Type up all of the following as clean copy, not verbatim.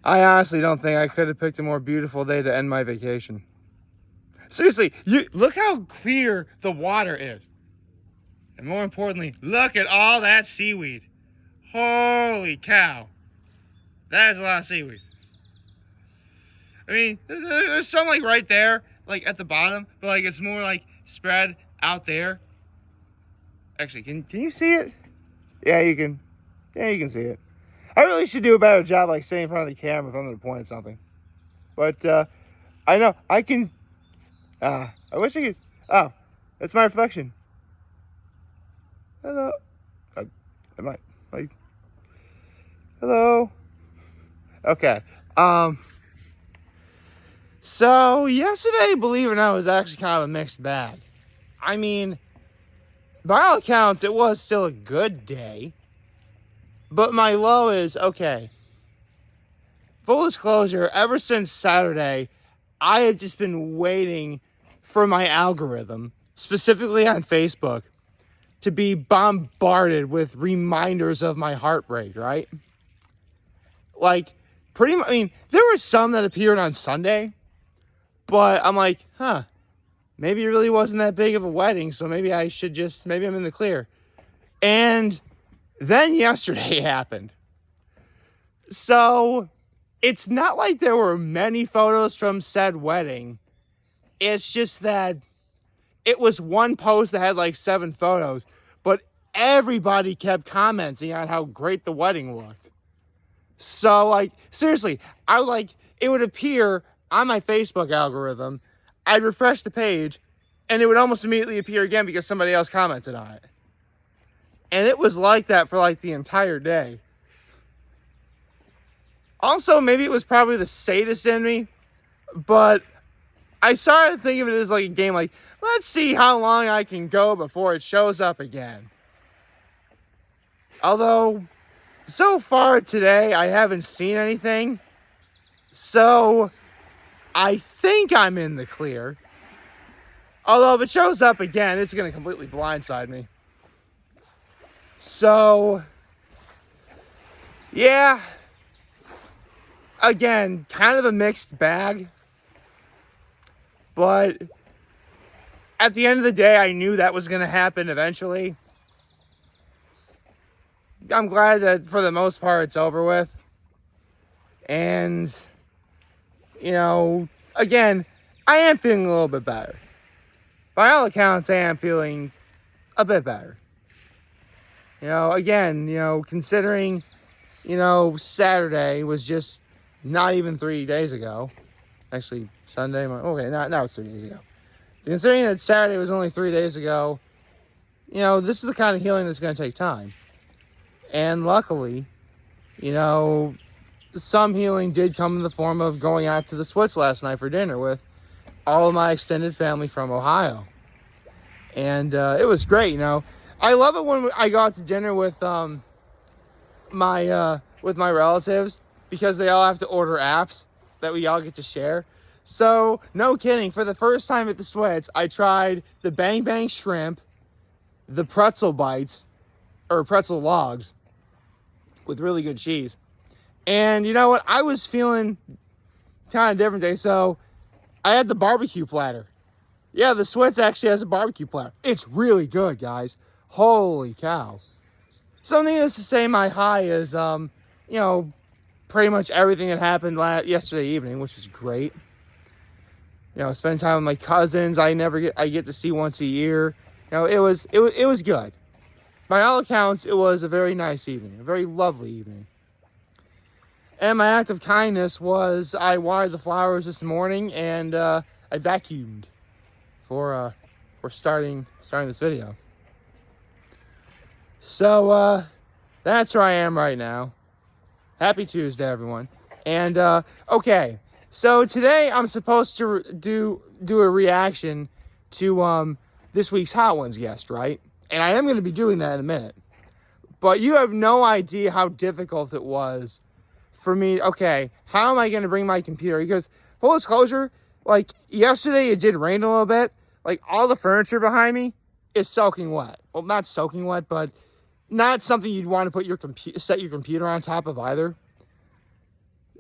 I honestly don't think I could have picked a more beautiful day to end my vacation. Seriously, look how clear the water is. And more importantly, look at all that seaweed. Holy cow. That is a lot of seaweed. I mean, there's some like right there, like at the bottom, but like it's more like spread out there. Actually, can you see it? Yeah, you can. Yeah, you can see it. I really should do a better job like staying in front of the camera if I'm going to point at something. But I know I can. I wish I could. Oh, that's my reflection. Hello. I might like. Hello. Okay. So yesterday, believe it or not, was actually kind of a mixed bag. I mean, by all accounts, it was still a good day. But my low is, okay, full disclosure, ever since Saturday, I have just been waiting for my algorithm, specifically on Facebook, to be bombarded with reminders of my heartbreak, right? Like, pretty much, I mean, there were some that appeared on Sunday, but I'm like, maybe it really wasn't that big of a wedding, so maybe I'm in the clear. And then yesterday happened. So it's not like there were many photos from said wedding. It's just that it was one post that had like 7 photos, but everybody kept commenting on how great the wedding looked. So like, seriously, it would appear on my Facebook algorithm, I'd refresh the page and it would almost immediately appear again because somebody else commented on it. And it was like that for like the entire day. Also, maybe it was probably the sadist in me, but I started thinking of it as like a game, like, let's see how long I can go before it shows up again. Although, so far today, I haven't seen anything. So, I think I'm in the clear. Although, if it shows up again, it's going to completely blindside me. So, yeah. Again, kind of a mixed bag. But at the end of the day, I knew that was going to happen eventually. I'm glad that for the most part it's over with. And, you know, again, I am feeling a little bit better. By all accounts, I am feeling a bit better. You know, again, considering, Saturday was just not even 3 days ago. Actually, Sunday, okay, now it's 3 days ago. Considering that Saturday was only 3 days ago, this is the kind of healing that's going to take time. And luckily, some healing did come in the form of going out to the Swits last night for dinner with all of my extended family from Ohio. And it was great, I love it when I go out to dinner with my relatives, because they all have to order apps that we all get to share. So, no kidding, for the first time at the Swits, I tried the Bang Bang Shrimp, the pretzel bites, or pretzel logs, with really good cheese. And you know what? I was feeling kind of different today, so I had the barbecue platter. Yeah, the Swits actually has a barbecue platter. It's really good, guys. Holy cow. So needless to say, my high is, pretty much everything that happened yesterday evening, which is great. Spend time with my cousins. I get to see once a year. It was good. By all accounts, it was a very nice evening, a very lovely evening. And my act of kindness was I watered the flowers this morning, and I vacuumed for starting this video. So that's where I am right now. Happy Tuesday, everyone. And okay, so today I'm supposed to do a reaction to this week's Hot Ones guest, right? And I am going to be doing that in a minute. But you have no idea how difficult it was for me. Okay, how am I going to bring my computer? Because, full disclosure, like, yesterday it did rain a little bit. Like, all the furniture behind me is soaking wet. Well, not soaking wet, but not something you'd want to put set your computer on top of either.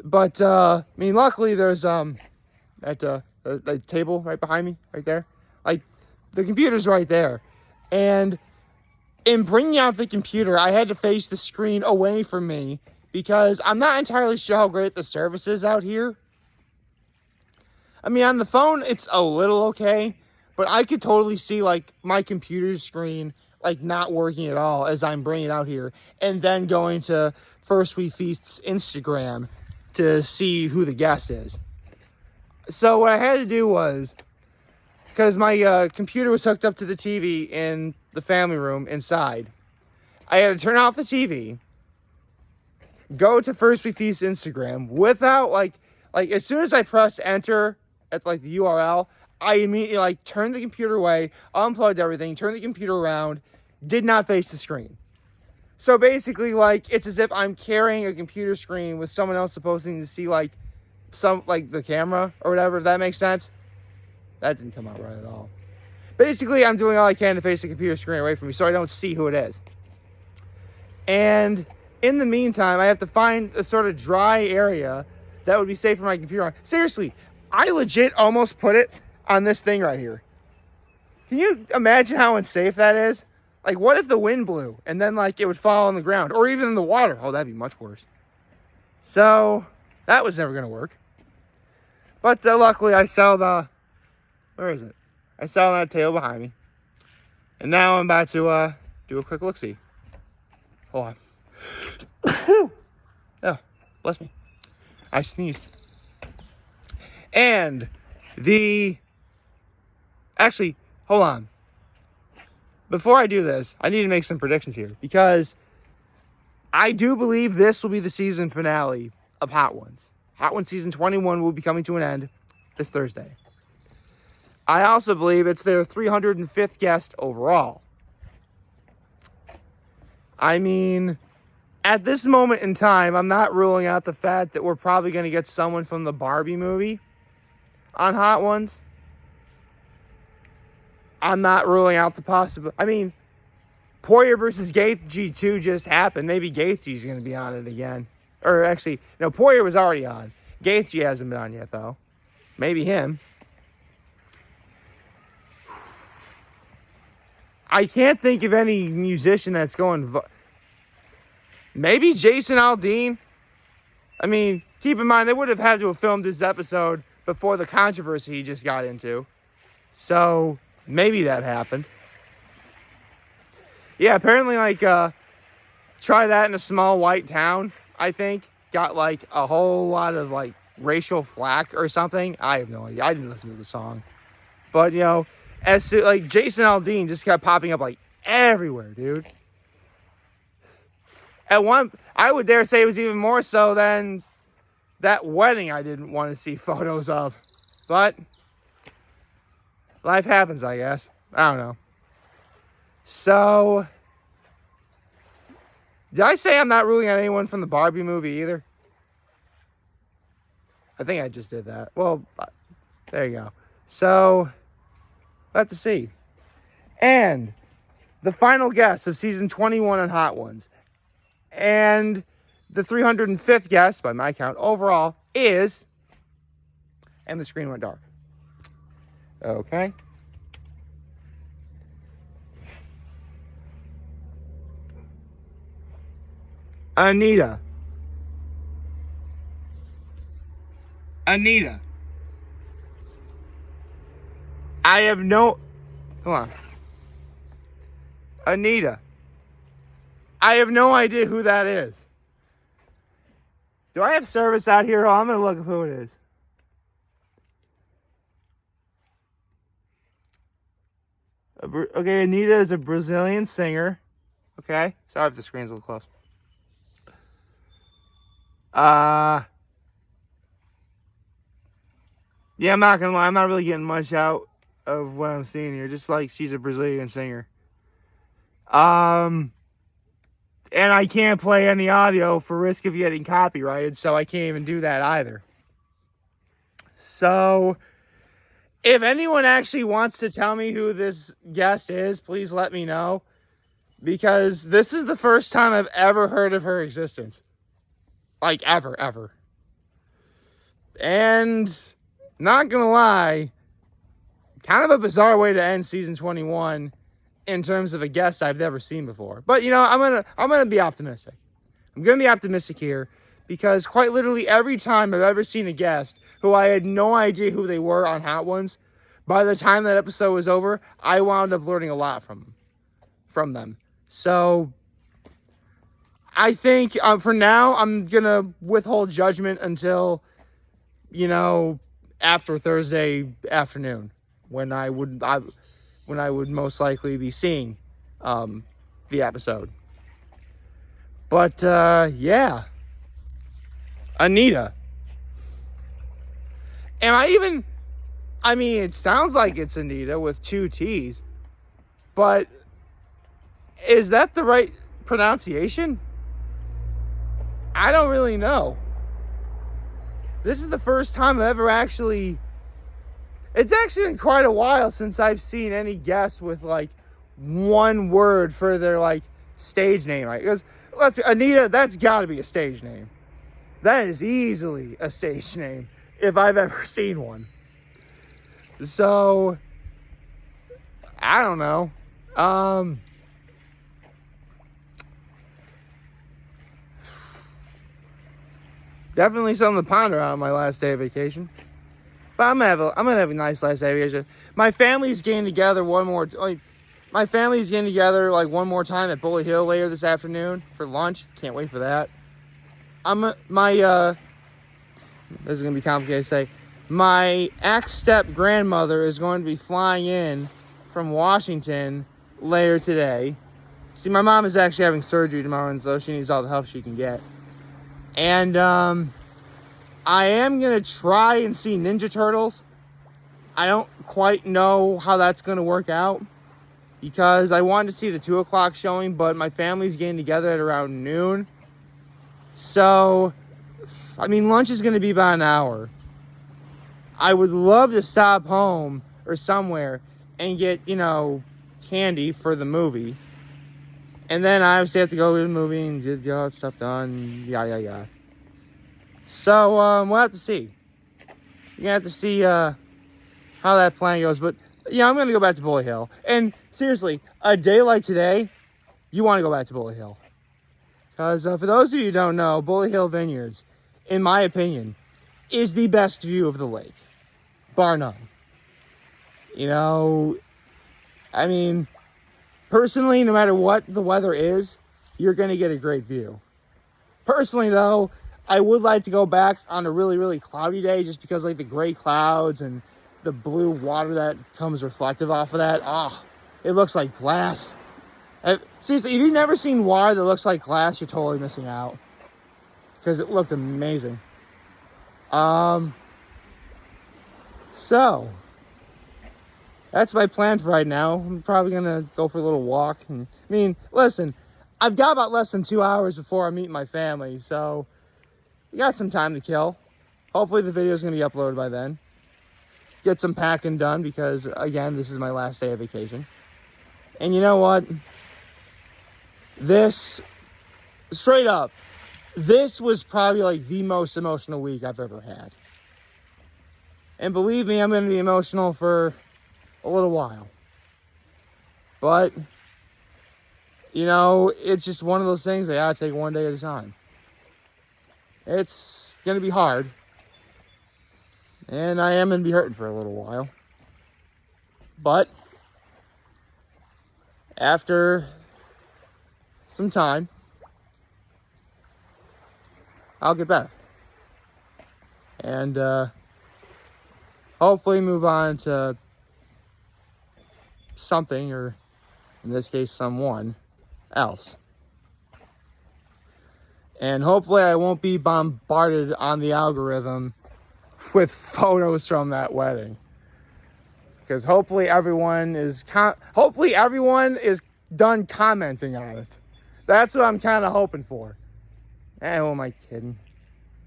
But, I mean, luckily there's, at the table right behind me, right there. Like, the computer's right there. And in bringing out the computer, I had to face the screen away from me because I'm not entirely sure how great the service is out here. I mean, on the phone, it's a little okay, but I could totally see, like, my computer screen, like, not working at all as I'm bringing it out here, and then going to First We Feast's Instagram to see who the guest is. So what I had to do was, because my computer was hooked up to the TV in the family room inside, I had to turn off the TV, go to First We Feast Instagram without, like as soon as I pressed enter at, like, the URL, I immediately, like, turned the computer away, unplugged everything, turned the computer around, did not face the screen. So basically, like, it's as if I'm carrying a computer screen with someone else supposing to see, like, the camera or whatever, if that makes sense. That didn't come out right at all. Basically, I'm doing all I can to face the computer screen away from me so I don't see who it is. And in the meantime, I have to find a sort of dry area that would be safe for my computer. Seriously, I legit almost put it on this thing right here. Can you imagine how unsafe that is? Like, what if the wind blew and then, like, it would fall on the ground or even in the water? Oh, that'd be much worse. So that was never going to work. But luckily, I saw where is it? I saw that tail behind me. And now I'm about to do a quick look-see. Hold on. Oh, bless me. I sneezed. And actually, hold on. Before I do this, I need to make some predictions here, because I do believe this will be the season finale of Hot Ones. Hot Ones season 21 will be coming to an end this Thursday. I also believe it's their 305th guest overall. I mean, at this moment in time, I'm not ruling out the fact that we're probably going to get someone from the Barbie movie on Hot Ones. I'm not ruling out the possibility. I mean, Poirier versus Gaethje G2 just happened. Maybe Gaethje's going to be on it again. Or actually, no, Poirier was already on. Gaethje hasn't been on yet, though. Maybe him. I can't think of any musician that's going... Maybe Jason Aldean? I mean, keep in mind, they would have had to have filmed this episode before the controversy he just got into. So, maybe that happened. Yeah, apparently, like, try that in a small white town, I think. Got, like, a whole lot of, like, racial flack or something. I have no idea. I didn't listen to the song. But, you know, like, Jason Aldean just kept popping up, like, everywhere, dude. At one, I would dare say it was even more so than that wedding I didn't want to see photos of. But life happens, I guess. I don't know. So, did I say I'm not ruling out anyone from the Barbie movie either? I think I just did that. Well, there you go. So, we'll have to see. And the final guest of season 21 on Hot Ones, and the 305th guest, by my count, overall, is... And the screen went dark. Okay. Anita. I have no... Hold on. Anita. I have no idea who that is. Do I have service out here? Oh, I'm going to look at who it is. Okay, Anita is a Brazilian singer. Okay. Sorry if the screen's a little close. Yeah, I'm not going to lie. I'm not really getting much out of what I'm seeing here. Just like she's a Brazilian singer. And I can't play any audio for risk of getting copyrighted, so I can't even do that either. So, if anyone actually wants to tell me who this guest is, please let me know. Because this is the first time I've ever heard of her existence. Like, ever. And not gonna lie, kind of a bizarre way to end season 21 in terms of a guest I've never seen before. But you know, I'm gonna be optimistic. I'm gonna be optimistic here because quite literally every time I've ever seen a guest who I had no idea who they were on Hot Ones, by the time that episode was over, I wound up learning a lot from them. So I think for now I'm gonna withhold judgment until, you know, after Thursday afternoon, when I would most likely be seeing the episode. But yeah, Anita. I mean, it sounds like it's Anita with 2 T's, but is that the right pronunciation? I don't really know. This is the first time I've ever actually... It's actually been quite a while since I've seen any guests with, like, one word for their, like, stage name. Right? Because, Anita, that's got to be a stage name. That is easily a stage name, if I've ever seen one. So, I don't know. Definitely something to ponder on my last day of vacation. But I'm gonna have a nice last day of vacation. My family's getting together one more time at Bully Hill later this afternoon for lunch. Can't wait for that. This is gonna be complicated to say. My ex-step grandmother is going to be flying in from Washington later today. See, my mom is actually having surgery tomorrow, and so she needs all the help she can get. And I am going to try and see Ninja Turtles. I don't quite know how that's going to work out, because I wanted to see the 2 o'clock showing, but my family's getting together at around noon. So, I mean, lunch is going to be about an hour. I would love to stop home or somewhere and get, you know, candy for the movie. And then I obviously have to go to the movie and get all that stuff done. Yeah. So, we'll have to see. You're going to have to see how that plan goes. But, yeah, I'm going to go back to Bully Hill. And, seriously, a day like today, you want to go back to Bully Hill. Because, for those of you who don't know, Bully Hill Vineyards, in my opinion, is the best view of the lake. Bar none. You know, I mean, personally, no matter what the weather is, you're going to get a great view. Personally, though, I would like to go back on a really, really cloudy day, just because, like, the gray clouds and the blue water that comes reflective off of that. Oh, it looks like glass. Seriously, if you've never seen water that looks like glass, you're totally missing out. Because it looked amazing. So, that's my plan for right now. I'm probably going to go for a little walk. And, I mean, listen, I've got about less than 2 hours before I meet my family, so you got some time to kill. Hopefully the video is going to be uploaded by then. Get some packing done, because, again, this is my last day of vacation. And you know what? Straight up, this was probably like the most emotional week I've ever had. And believe me, I'm going to be emotional for a little while. But, you know, it's just one of those things I gotta take one day at a time. It's going to be hard. And I am going to be hurting for a little while. But, after some time, I'll get better. And, hopefully move on to something, or in this case, someone else. And hopefully I won't be bombarded on the algorithm with photos from that wedding. Because hopefully everyone is done commenting on it. That's what I'm kind of hoping for. Who am I kidding?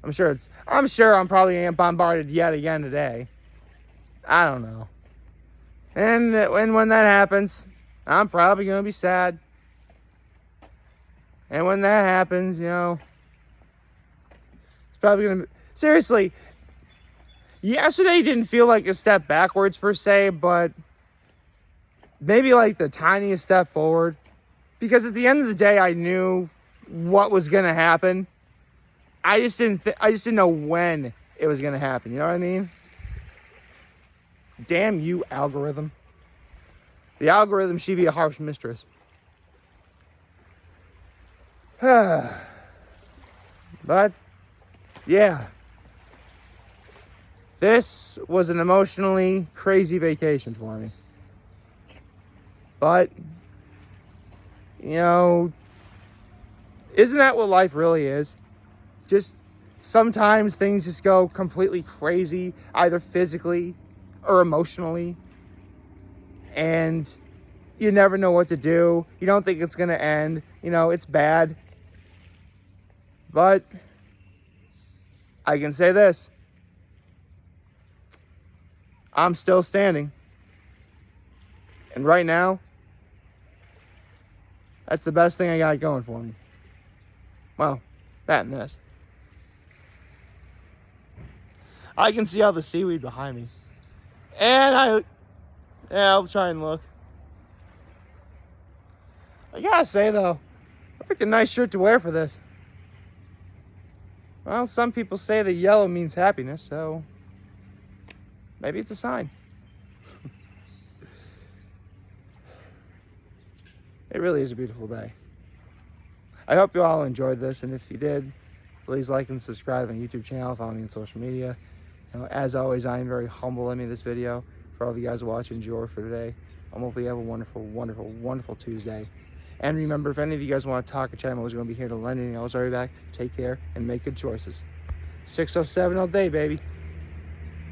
I'm sure I'm probably getting bombarded yet again today. I don't know. And when that happens, I'm probably going to be sad. And when that happens, you know, it's probably going to be... Seriously, yesterday didn't feel like a step backwards per se, but maybe like the tiniest step forward. Because at the end of the day, I knew what was going to happen. I just didn't know when it was going to happen. You know what I mean? Damn you, algorithm. The algorithm should be a harsh mistress. But, yeah. This was an emotionally crazy vacation for me. But, you know, isn't that what life really is? Just sometimes things just go completely crazy, either physically or emotionally. And you never know what to do. You don't think it's going to end. You know, it's bad. But I can say this. I'm still standing. And right now, that's the best thing I got going for me. Well, that and this. I can see all the seaweed behind me. And I'll try and look. I gotta say though, I picked a nice shirt to wear for this. Well, some people say that yellow means happiness, so maybe it's a sign. It really is a beautiful day. I hope you all enjoyed this, and if you did, please like and subscribe on YouTube channel, follow me on social media. You know, as always, I am very humble in this video. For all of you guys watching, enjoy for today. I hope you have a wonderful, wonderful, wonderful Tuesday. And remember, if any of you guys want to talk or chat, I'm always going to be here to lend anything else. I'll be back. Take care and make good choices. 607 all day, baby.